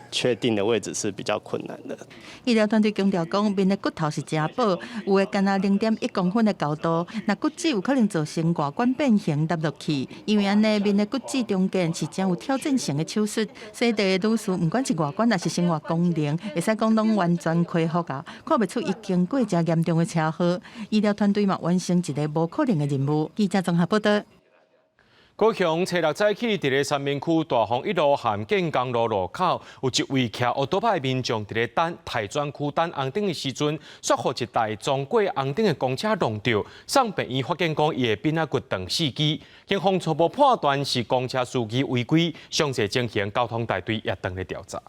确定的位置是比较困难的。医疗团队强调讲，面的骨头是真薄，有的干那0.1公分的高度，那骨质有可能造成外观变形塌落去。因为安尼面的骨质重建是真有挑战性的手术，所以第个女士不管是外观还是生活功能，会使讲拢完全恢复啊，看不出已经过真严重的车祸。医疗团队嘛完成一个无可能的任务。记者综合报道。高雄初6早起，伫咧三明区大丰1路含建工路路口，有一位骑奥多派民众伫咧等台专区等红灯的时阵，摔互一台撞过红灯的公车撞到，送病院发现讲伊的髌仔骨断4支，警方初步判断是公车司机违规，详细情形交通大队也当咧调查。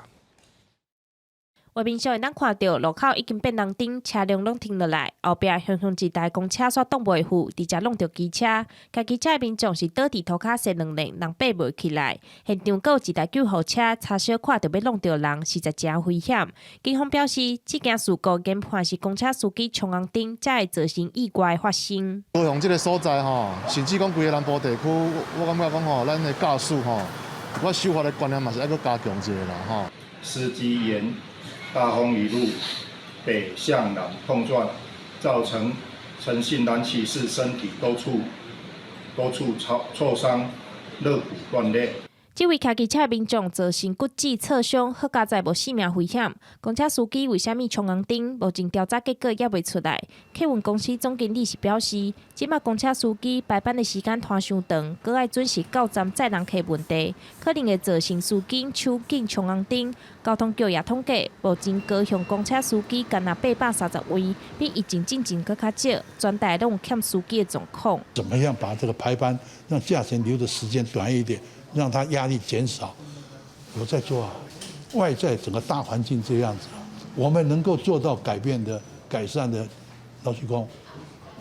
画面上会当看到路口已经变红灯，车辆拢停落来，后壁雄一台公车煞挡袂住，直接弄到机车。甲机车的民众是倒伫涂骹踅2轮，人爬袂起来。现场还有一台救护车，差小看到要弄到人，实在真危险。警方表示，这件事故研判是公车司机冲红灯，才会造成意外发生。高雄这个所在吼，甚至讲规个南部地区，我感觉讲吼，咱的驾驶吼，我守法的观念嘛是爱搁加强一下啦吼。司机沿大丰一路北向南碰撞，造成陈姓男骑士身体多处挫伤，肋骨断裂。这位骑机车的民众造成骨质挫伤，好加在无性命危险。公车司机为虾米冲红灯？目前调查结果也未出来。客运公司总经理是表示，即马公车司机排班的时间拖伤长，搁爱准时到站载人客问题，可能会造成司机手紧冲红灯。交通局也统计，目前高雄公车司机干那830位，比疫情进前搁较少，全台拢有欠司机的状况。怎么样把这个排班让驾驶留的时间短一点？让他压力减少，我在做啊。外在整个大环境这样子，我们能够做到改善的，老实讲，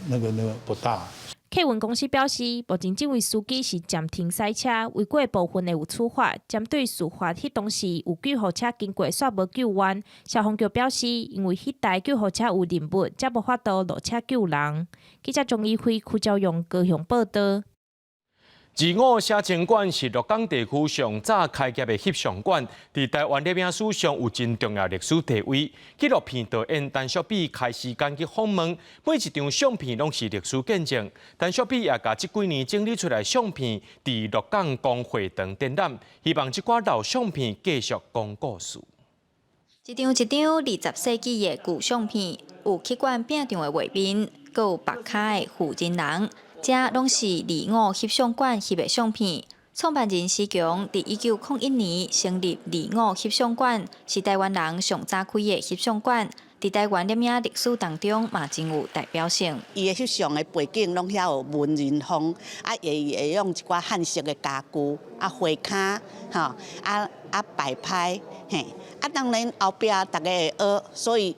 那个不大。客运公司表示，目前这位司机是暂停驶车，违规部分会有处罚。针对事发迄当时有救护车经过煞无救援，消防局表示，因为迄台救护车有任务，才无法度落车救人。记者钟义辉、邱兆勇高雄报道。自我写真馆是鹿港地区上早开业的翕相馆，在台湾摄影史上有真重要历史地位。纪录片导演陈淑比开时间去访问，每一张相片拢是历史见证。陈淑比也甲这几年整理出来相片，在鹿港公会堂展览，希望这挂老相片继续讲故事。一张20世纪的旧相片，有去馆拼张的画面，阁有白卡的负真人。这拢是25翕相馆翕的相片。创办人施强伫1901年成立25翕相馆，是台湾人上早开的翕相馆。伫台湾摄影历史当中嘛真有代表性。伊的翕相的背景拢遐有文人风，会用一寡汉式的家具，花卡，摆拍，嘿，当然后壁大家会学，所以。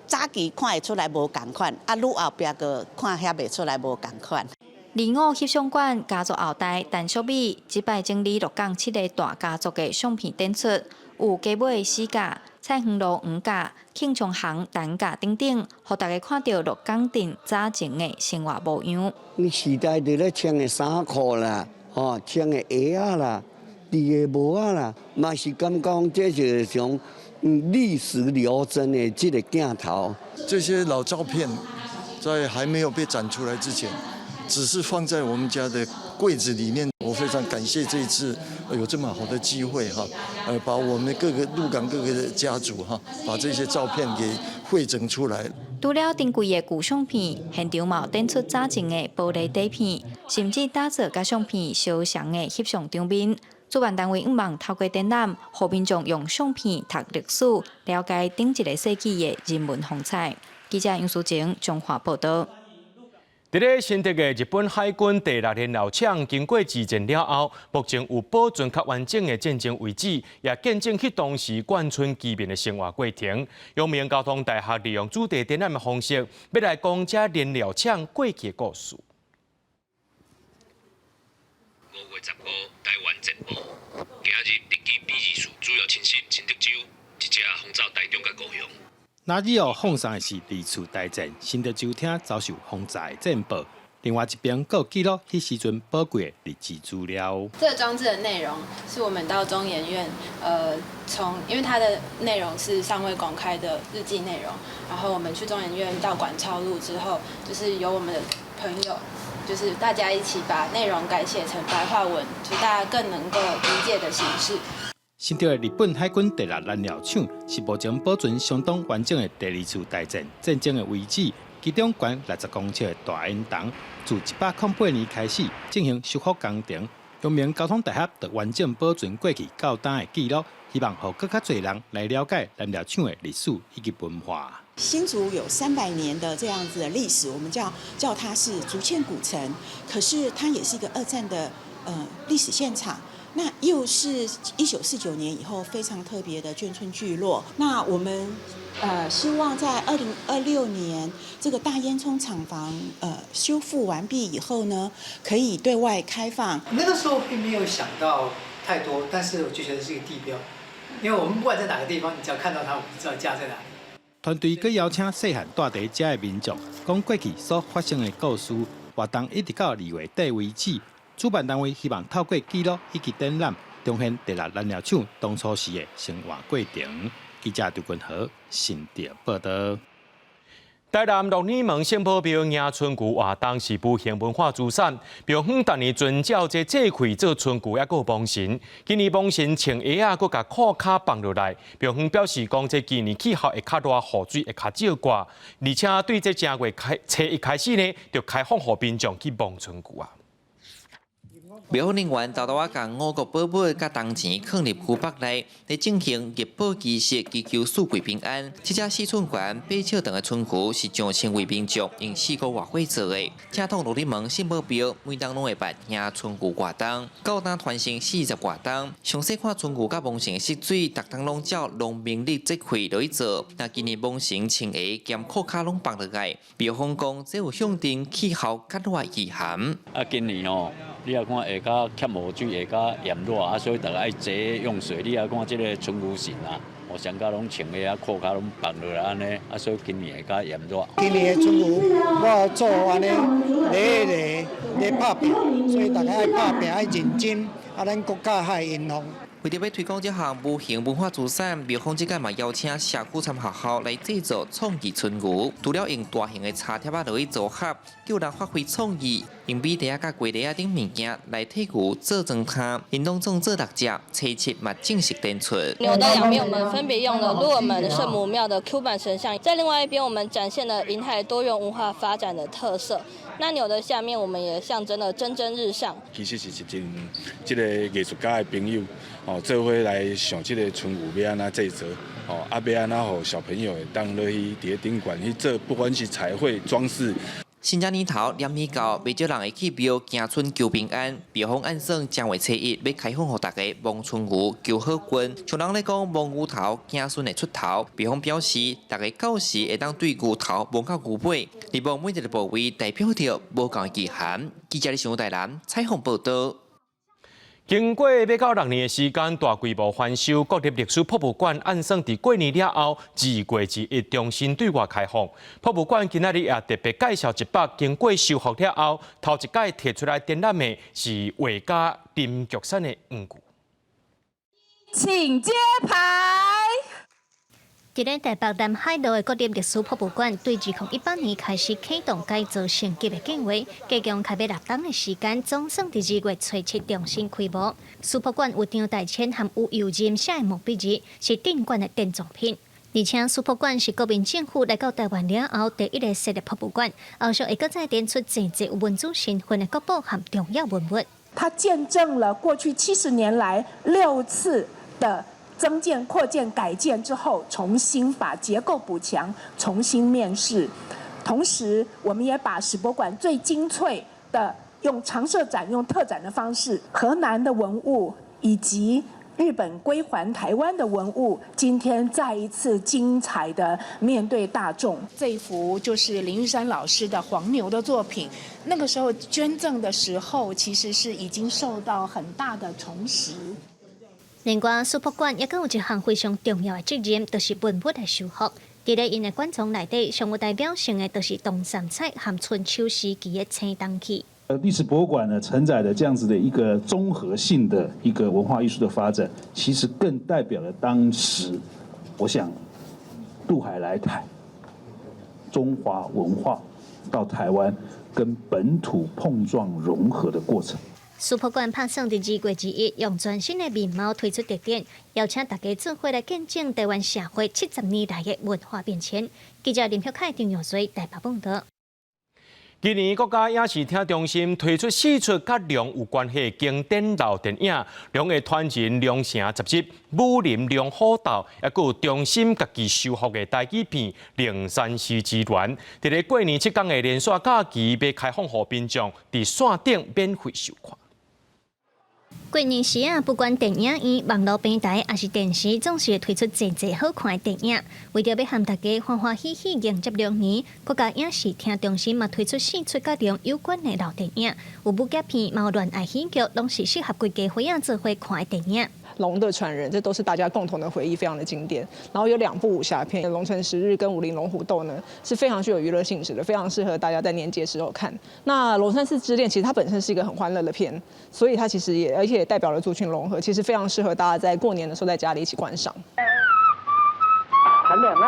早期看会出来无共款，愈后壁个看遐袂出来无共款。25翕相馆家族后代陈淑美，即摆整理鹿港7个大家族的相片展出，有家尾4架、菜园路5架、庆昌行单架等等，互大家看到鹿港镇早前的生活模样。你时代伫咧穿的衫裤啦，穿的鞋啊啦，戴的帽啊啦，嘛是感觉这就是一种。历史留真的这个镜头，这些老照片在还没有被展出来之前，只是放在我们家的柜子里面。我非常感谢这一次有这么好的机会哈，把我们鹿港各个的家族哈，把这些照片给汇整出来。除了珍贵的旧相片，现场嘛有展出早前的玻璃底片，甚至打造甲相片相像的翕相场面。主办单位希望透过展览，让民众用相片读历史，了解顶一个世纪的人文风采。记者杨淑晴中华报道。伫咧新竹的日本海军第6连老厂经过自建了后，目前有保存较完整的战争遗址，也见证迄当时眷村居民的生活过程。阳明交通大学利用主题展览的方式，要来讲这连老厂过去的故事。5月15，台湾节目。今日日记比字数主要亲戚新竹州一只轰炸台中甲高雄。那日后放送的是二次大战新竹州厅遭受轰炸的战报。另外一边，还有记录迄时阵宝贵的日志资料。这个装置的内容是我们到中研院，因为它的内容是尚未公开的日记内容，然后我们去中研院道馆抄录之后，就是由我们的朋友。就是大家一起把内容改写成白话文，就大家更能够理解的形式。新竹的日本海军第6燃料厂是目前保存相当完整的第2次大战战争的遗址，其中悬60公尺的大烟筒，自108年开始进行修复工程。阳明交通大学就完整保存过去较单的记录，希望让更较多人来了解燃料厂的历史以及文化。新竹有300年的这样子的历史，我们叫它是竹堑古城，可是它也是一个2战的历史现场。那又是1949年以后非常特别的眷村聚落。那我们希望在2026年这个大烟囱厂房修复完毕以后呢，可以对外开放。那个时候并没有想到太多，但是我就觉得是一个地标，因为我们不管在哪个地方，你只要看到它，我们知道家在哪里。团队佮邀请细汉住伫遮的民众，讲过去所发生的故事，活动一直到2月底为止。主办单位希望透过记录以及展览，重现第6燃料厂当初时的生活过程。记者杜君豪新竹报道。台南鹿耳门圣保庙迎春牛活动是不形文化资产，庙方逐年遵照这祭开做春牛，还有亡神。今年亡神穿鞋啊，佮甲裤脚放落来。庙方表示讲，这今年气候会较热，雨水会较少挂，而且对这正月初一开始呢，就开放予民众去望春牛啊。 庙方人员豆豆将五谷宝贝甲铜钱放入牛腹内，来进行入宝仪式，祈求四季平安。这只四寸悬、八尺长的春牛是将千位民众用4个月火做的。正统鹿耳门圣保庙每当拢会办迎春牛活动，到当传承40活动。详细看春牛甲亡神湿水，逐当拢照农民历节气落去做。那今年亡神穿鞋兼裤脚拢放落来，庙方讲这有象征气候较热意涵。今年哦。 你也看下较欠雨水，下较炎热啊，所以大家爱节用水。你也看即个春牛神啊，我上家拢穿个啊，裤脚拢放落来安尼，啊，所以今年会较炎热。今年的春牛我做安尼咧拍拼，所以大家爱拍拼爱认真，啊，咱国家还英雄。 为着要推广这项无形文化资产，庙方即届嘛邀请社区参学校来制作创意春牛，除了用大型的插贴啊落去组合，叫人发挥创意，用米袋啊、甲龟袋啊等物件来替牛做装摊，因当中做6只，初7嘛正式展出。牛的两边我们分别用了鹿耳门圣母庙的 Q 版神像，在另外一边我们展现了银海多元文化发展的特色。那牛的下面我们也象征了蒸蒸日上。其实是一群这个艺术家的朋友。 哦，做伙来想这个春牛要安怎制作，哦，啊要安怎互小朋友会当落去伫个顶馆去做，不管是彩绘装饰。新正年头念米到，未少人会去庙行春求平安。庙方按算正月初1要开放，予大家望春牛求好运。像人咧讲望牛头，子孙会出头。庙方表示，大家到时会当对牛头望到牛尾，而望每一个部位代表着无共意涵。记者李上台南采访报道。 经过要到6年的时间，大规模翻修国立历史博物馆，按算伫过年了后，2月1日重新对外开放。博物馆今仔日也特别介绍一百经过修复了后，头一届摕出来展览的是画家林玉山的圆具。请揭牌。 伫咧台北南海路的国立历史博物馆，对2018年开始启动改造升级的计划，加强开业6档的时间，总算伫2月初7重新开幕。史博馆有张大千和吴友仁写的毛笔字，是镇馆的典藏品。而且史博馆是国民政府来到台湾了后第一个设立博物馆，后续会搁再展出真侪有民主身份的国宝和重要文物。它见证了过去70年来6次的 增建、扩建、改建之后，重新把结构补强，重新面世。同时，我们也把史博馆最精粹的用常设展、用特展的方式，河南的文物以及日本归还台湾的文物，今天再一次精彩的面对大众。这一幅就是林玉山老师的黄牛的作品。那个时候捐赠的时候，其实是已经受到很大的重视。 另外，史博馆也阁有一项非常重要的责任，就是文物的修复。伫咧因的馆藏内底，上有代表性的，就是东山菜和春秋时期的青铜器。历史博物馆呢，承载了这样子的一个综合性的一个文化艺术的发展，其实更代表了当时，我想，渡海来台，中华文化到台湾跟本土碰撞融合的过程。 史博馆拍算伫2月1日，用全新的面貌推出特展，邀请大家做伙来见证台湾社会70年来的文化变迁。记者林秀凯、张耀水台北报道。今年国家影视厅中心推出4出甲龙有关系的经典老电影，龙的传人龙城10集、武林龙虎斗，也有中心家己修复的台语片《灵山寺之恋》。伫咧过年7天的连续假期，要开放予民众伫线顶免费收看。 过年时啊，不管电影院、网络平台还是电视，总是会推出真侪好看的电影。为着要和大家欢欢喜喜迎接龙年，国家影视厅中心嘛推出4出甲龙有关的老电影，有武侠片、有恋爱喜剧，拢是适合规家伙仔做伙看的电影。 龙的传人，这都是大家共同的回忆，非常的经典。然后有2部武侠片，《龙城10日》跟《武林龙虎斗》呢，是非常具有娱乐性质的，非常适合大家在年节时候看。那《龙山寺之恋》其实它本身是一个很欢乐的片，所以它其实而且也代表了族群融合，其实非常适合大家在过年的时候在家里一起观赏。谈恋爱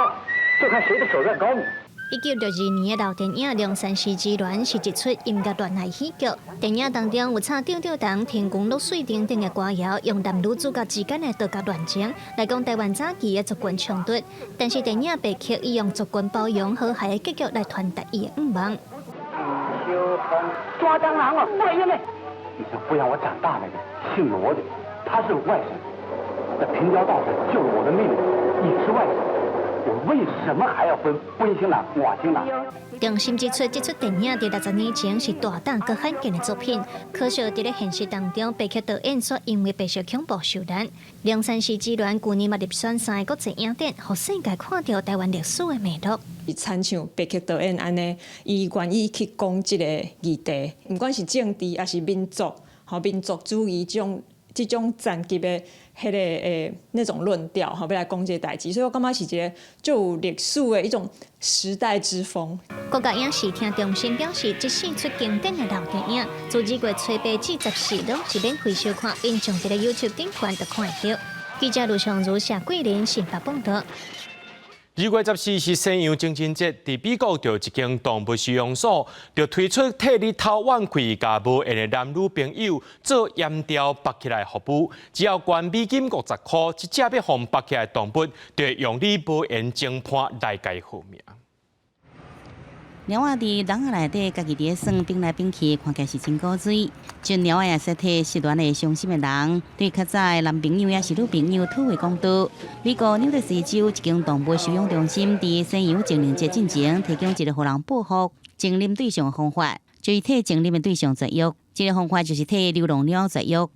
就看谁的手段高明。1962年的老电影《梁山四之恋》是一出音乐恋爱喜剧。电影当中有唱吊吊档、天公落水等等的歌谣，用男女主角之间的道家恋情来讲台湾早期的族群冲突。但是电影编剧以用族群包容和谐的结局来传达伊的愿望。抓蟑螂了，外因为你是抚养我长大那个姓罗的，他是外甥，在平交道上救了我的妹妹，也是外甥。我为什么还要分温馨郎、瓦馨郎？中心之出，这出电影在60年前是大胆佮罕见的作品，可惜在现实当中，编剧导演却因为白色恐怖受难。《梁山四之恋》去年嘛入选3个国际影展，让世界看到台湾历史的脉络。参像编剧导演安尼，伊愿意去讲这个议题，不管是政治还是民族，民族主义这种残疾的那种论调，要来讲这个代志，所以我感觉是一个就有历史的一种时代之风。国家影视厅中心表示，这4出经典的老电影，自2月初8至14拢是免费收看，并从这个 YouTube 顶端就看得到。记者卢尚如、谢桂林新北报道。2月14是西洋情人节，在美国就一间动物收容所就推出替日头晚开，甲无缘的男女朋友做严条绑起来服务，只要关美金50块，一只要互绑起来的动物，就会用你无缘侦判来解好命。猫仔伫笼仔内底，家己伫咧耍冰来冰去，看起来是真古锥。就猫仔也说替失恋的伤心的人，对较早的男朋友也是女朋友讨回公道。美国纽约市州一间动物收容中心，伫西洋情人节进前，提供一个互人报复情人对象的方法，就是替情人的对象绝育。这个方法就是替流浪猫绝育。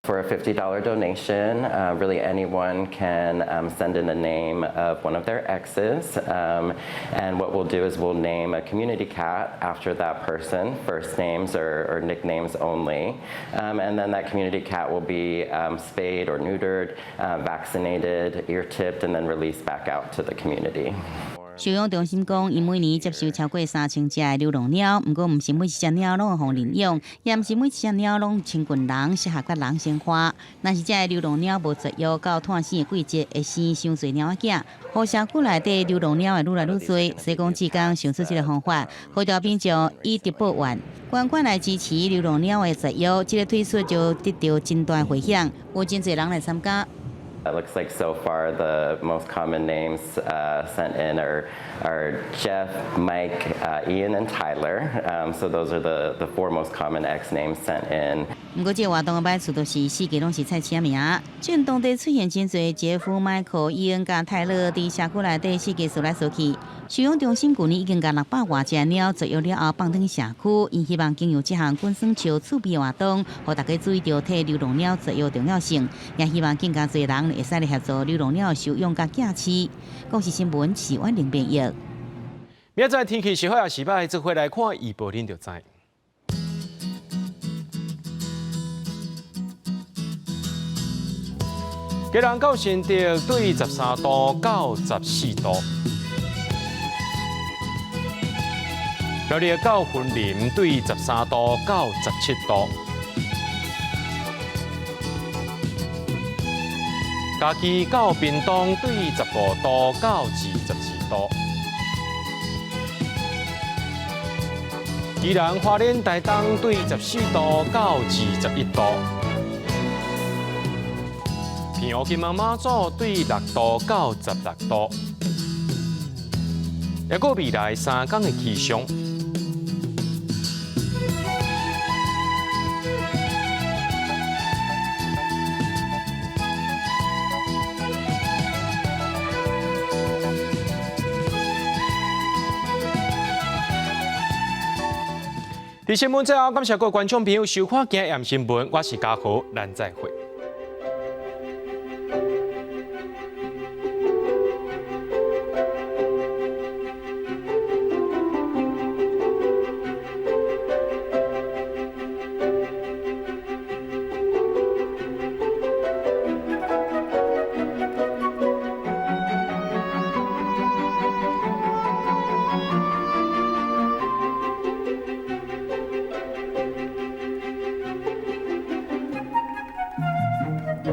For a $50 donation, really anyone can send in the name of one of their exes. And what we'll do is we'll name a community cat after that person, first names or nicknames only. And then that community cat will be spayed or neutered, vaccinated, ear-tipped, and then released back out to the community. 收容中心讲，因每年接收超过3000只的流浪猫，不过唔是每一只猫拢会互领养，也唔是每一只猫拢亲近人，适合甲人生活。若是这流浪猫无绝育，到探生的季节会生伤侪猫仔囝，互社区内底流浪猫会愈来愈多。所以讲，志刚想出这个方法，好调民众以直报怨，捐款来支持流浪猫的绝育。这个推出就得到真大回响，有真侪人来参加。It looks like so far the most common names sent in are Jeff, Mike, Ian, and Tyler. So those are the 4 most common X names sent in. 不过这活动的摆出都是4个拢是菜市名，全当地出现真侪杰夫、迈克、伊恩甲泰勒伫社区内底4个数来数去。收容中心去年已经甲600多只猫绝育了后放转社区，因希望经由这项滚耍树趣味活动，让大家注意到替流浪猫绝育重要性，也希望更加侪人会使来协助流浪猫的收养甲假期。国视新闻是婉玲编译。明仔天气是好也是歹，这回来看预报恁就知。基隆到新竹对13度到14度，苗栗到云林对13度到17度，嘉义到屏东对15度到22度，宜兰花莲台东对14度到21度。平湖金门马祖对6度到16度，还有未来3天的气象。在新闻最后，感谢各位观众朋友收看今日新闻，我是嘉豪，咱再会。